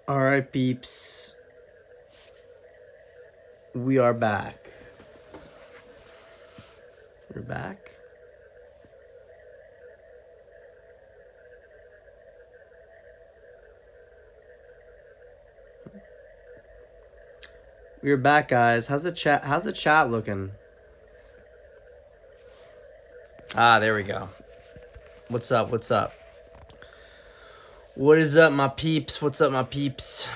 All right, peeps. We are back. We're back. We're back, guys. How's the chat? How's the chat looking? There we go. What's up? What's up? What is up, my peeps? What's up, my peeps?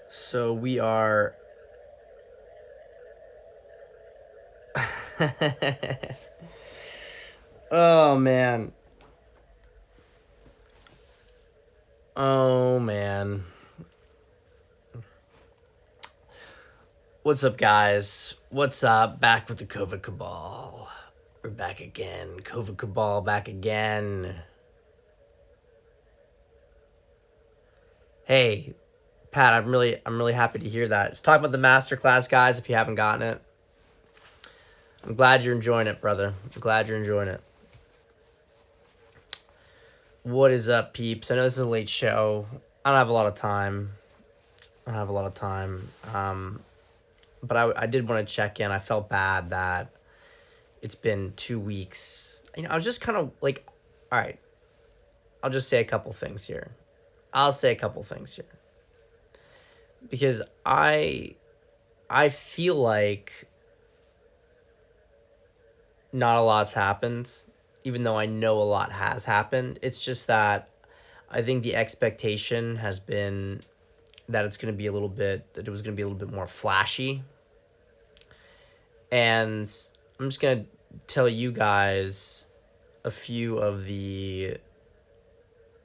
So we are. Oh man. Oh man. What's up, guys? What's up? Back with the COVID Cabal. We're back again. COVID Cabal back again. Hey, Pat, I'm really happy to hear that. Let's talk about the masterclass, guys, if you haven't gotten it. I'm glad you're enjoying it, brother. I'm glad you're enjoying it. What is up, peeps? I know this is a late show. I don't have a lot of time. But I did want to check in. I felt bad that it's been 2 weeks. I was just kind of like, all right, I'll just say a couple things here. Because I feel like not a lot's happened, even though I know a lot has happened. It's just that I think the expectation has been that it was going to be a little bit more flashy. And I'm just going to tell you guys a few of the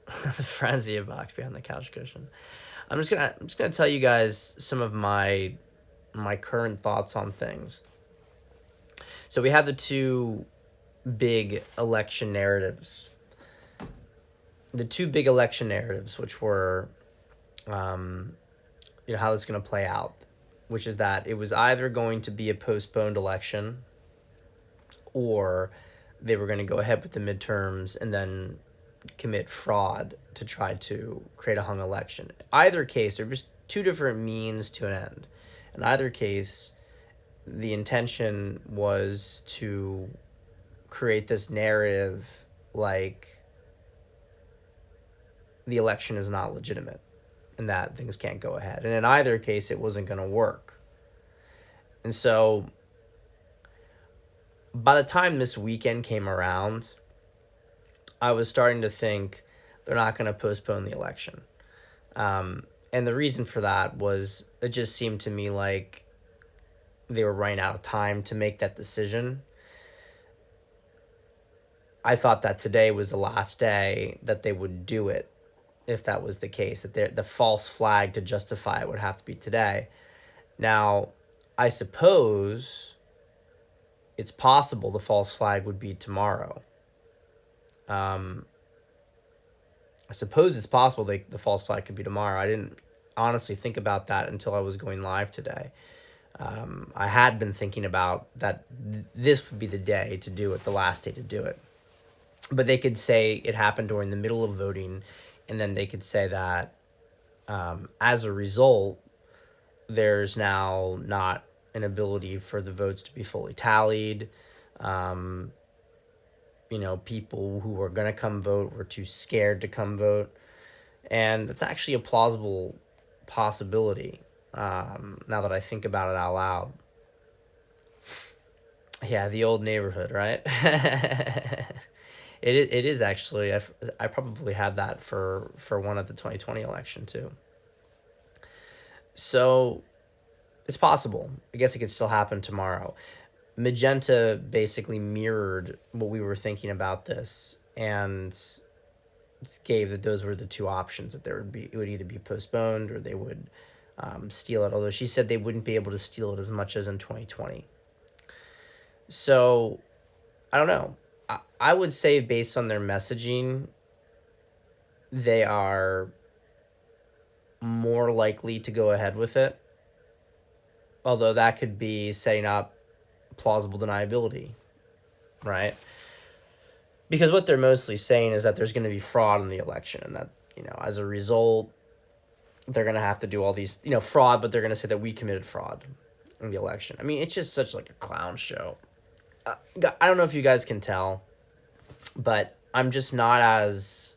the frenzy box behind the couch cushion. I'm just gonna tell you guys some of my current thoughts on things. So we had the two big election narratives. Which were, how this is going to play out, which is that it was either going to be a postponed election, or they were going to go ahead with the midterms and then commit fraud to try to create a hung election. Either case, there was two different means to an end. In either case, the intention was to create this narrative like the election is not legitimate and that things can't go ahead. And in either case, it wasn't going to work. And so by the time this weekend came around, I was starting to think they're not going to postpone the election. And the reason for that was it just seemed to me like they were running out of time to make that decision. I thought that today was the last day that they would do it, if that was the case, that the false flag to justify it would have to be today. Now, I suppose it's possible the false flag would be tomorrow. I suppose it's possible the false flag could be tomorrow. I didn't honestly think about that until I was going live today. I had been thinking about that this would be the day to do it, the last day to do it. But they could say it happened during the middle of voting, and then they could say that as a result, there's now not an ability for the votes to be fully tallied. People who were going to come vote were too scared to come vote. And it's actually a plausible possibility now that I think about it out loud. Yeah, the old neighborhood, right? It is actually. I probably had that for one at the 2020 election too. So it's possible. I guess it could still happen tomorrow. Magenta basically mirrored what we were thinking about this and gave that those were the two options, that it would either be postponed or they would steal it. Although she said they wouldn't be able to steal it as much as in 2020. So I don't know. I would say based on their messaging, they are more likely to go ahead with it. Although that could be setting up plausible deniability, right? Because what they're mostly saying is that there's going to be fraud in the election, and that as a result, they're going to have to do all these, fraud, but they're going to say that we committed fraud in the election. I mean, it's just such like a clown show. I don't know if you guys can tell, but I'm just not as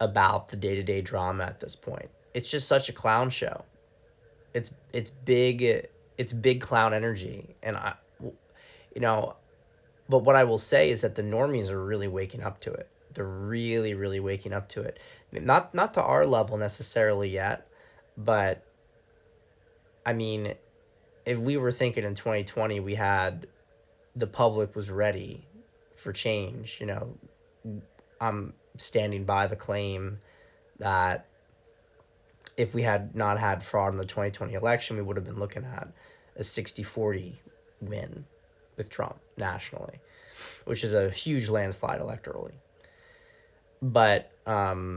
about the day-to-day drama at this point. It's just such a clown show. It's big clown energy, and but what I will say is that the normies are really waking up to it. They're really, really waking up to it. Not to our level necessarily yet, but I mean, if we were thinking in 2020 the public was ready for change, I'm standing by the claim that if we had not had fraud in the 2020 election, we would have been looking at a 60-40 win with Trump nationally, which is a huge landslide electorally. But right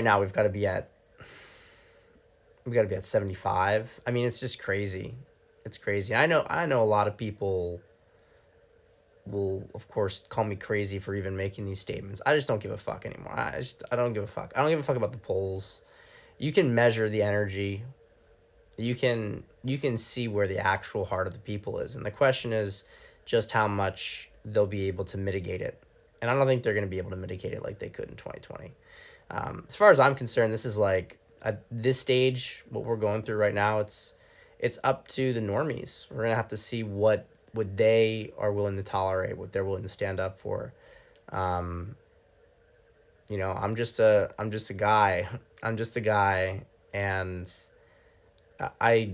now we've got to be at 75. I mean, it's just crazy. It's crazy. I know a lot of people will, of course, call me crazy for even making these statements. I just don't give a fuck anymore. I don't give a fuck. I don't give a fuck about the polls. You can measure the energy. You can see where the actual heart of the people is. And the question is just how much they'll be able to mitigate it. And I don't think they're going to be able to mitigate it like they could in 2020. As far as I'm concerned, this is like, at this stage, what we're going through right now, it's up to the normies. We're going to have to see what they are willing to tolerate, what they're willing to stand up for. I'm just a guy. I'm just a guy, and like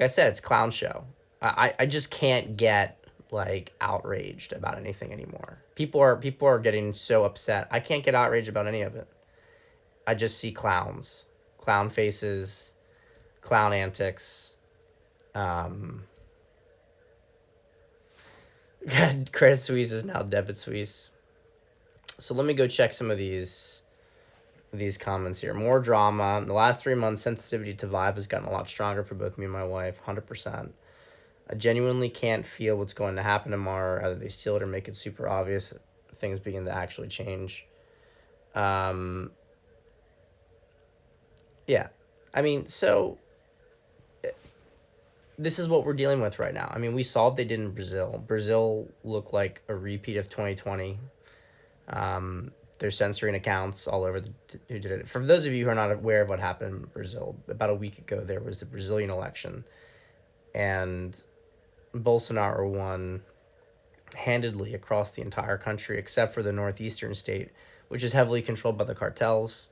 I said, it's clown show. I just can't get like outraged about anything anymore. People are getting so upset. I can't get outraged about any of it. I just see clowns, clown faces, clown antics. Credit Suisse is now Debit Suisse. So let me go check some of these comments here. More drama. In the last 3 months, sensitivity to vibe has gotten a lot stronger for both me and my wife, 100%. I genuinely can't feel what's going to happen tomorrow. Either they steal it or make it super obvious. Things begin to actually change. Yeah. I mean, so this is what we're dealing with right now. I mean, we saw what they did in Brazil. Brazil looked like a repeat of 2020. They're censoring accounts all over who did it. For those of you who are not aware of what happened in Brazil, about a week ago, there was the Brazilian election. And Bolsonaro won handedly across the entire country, except for the northeastern state, which is heavily controlled by the cartels.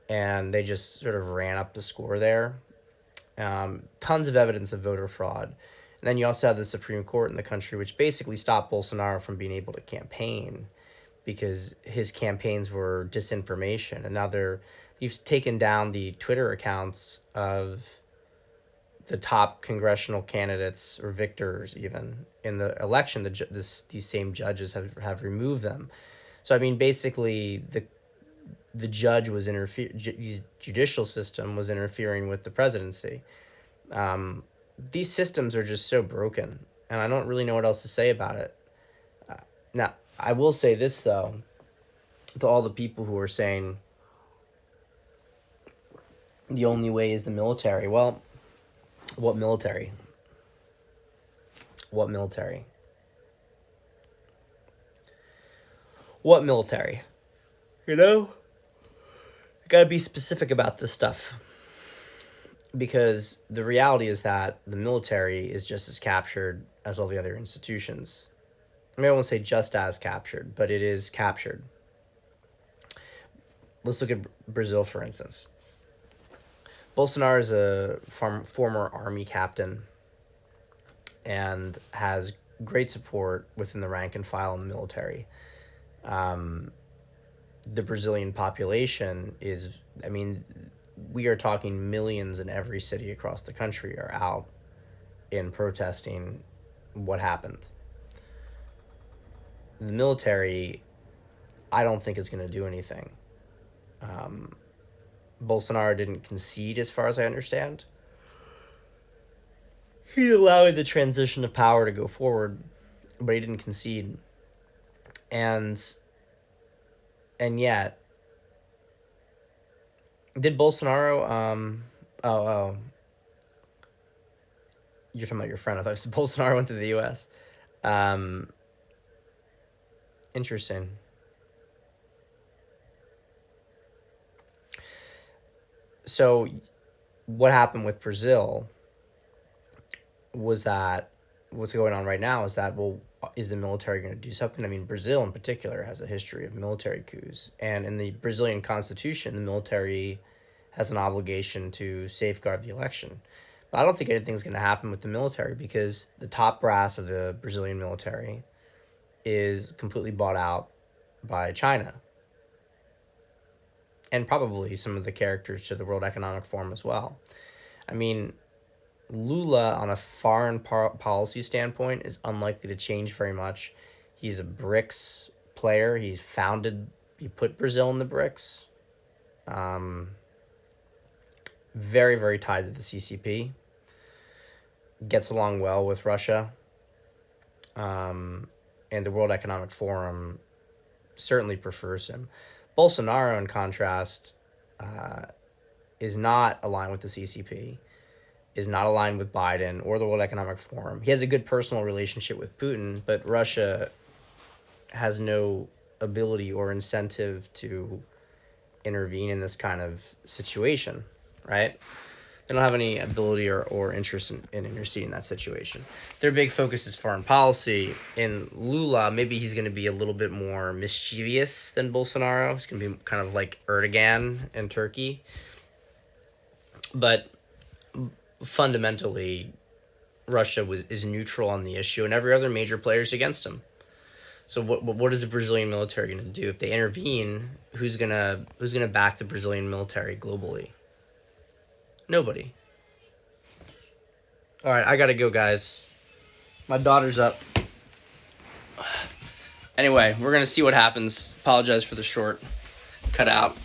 And they just sort of ran up the score there. Tons of evidence of voter fraud. And then you also have the Supreme Court in the country, which basically stopped Bolsonaro from being able to campaign because his campaigns were disinformation. And now you've taken down the Twitter accounts of the top congressional candidates or victors even in the election. These same judges have removed them. So, I mean, basically, the judge was the judicial system was interfering with the presidency. These systems are just so broken, and I don't really know what else to say about it. Now, I will say this, though, to all the people who are saying the only way is the military. Well, what military? What military? What military? You know? Got to be specific about this stuff, because the reality is that the military is just as captured as all the other institutions. I mean, I won't say just as captured, but it is captured. Let's look at Brazil, for instance. Bolsonaro is a former army captain and has great support within the rank and file in the military. The Brazilian population is, I mean, we are talking millions in every city across the country are out in protesting what happened. The military, I don't think is going to do anything. Bolsonaro didn't concede, as far as I understand. He allowed the transition of power to go forward, but he didn't concede. And And yet, did Bolsonaro, you're talking about your friend. I thought Bolsonaro went to the U.S. Interesting. So what happened with Brazil was that what's going on right now is that, well, is the military going to do something? I mean, Brazil in particular has a history of military coups. And in the Brazilian constitution, the military has an obligation to safeguard the election. But I don't think anything's going to happen with the military because the top brass of the Brazilian military is completely bought out by China. And probably some of the characters to the World Economic Forum as well. I mean, Lula, on a foreign policy standpoint, is unlikely to change very much. He's a BRICS player. He put Brazil in the BRICS. Very, very tied to the CCP. Gets along well with Russia. And the World Economic Forum certainly prefers him. Bolsonaro, in contrast, is not aligned with the CCP, is not aligned with Biden or the World Economic Forum. He has a good personal relationship with Putin, but Russia has no ability or incentive to intervene in this kind of situation, right? They don't have any ability or interest in interceding in that situation. Their big focus is foreign policy. In Lula, maybe he's going to be a little bit more mischievous than Bolsonaro. He's going to be kind of like Erdogan in Turkey. But fundamentally, Russia is neutral on the issue, and every other major player is against him. So what is the Brazilian military going to do if they intervene? Who's gonna back the Brazilian military globally? Nobody. All right, I gotta go, guys. My daughter's up. Anyway, we're gonna see what happens. Apologize for the short cutout.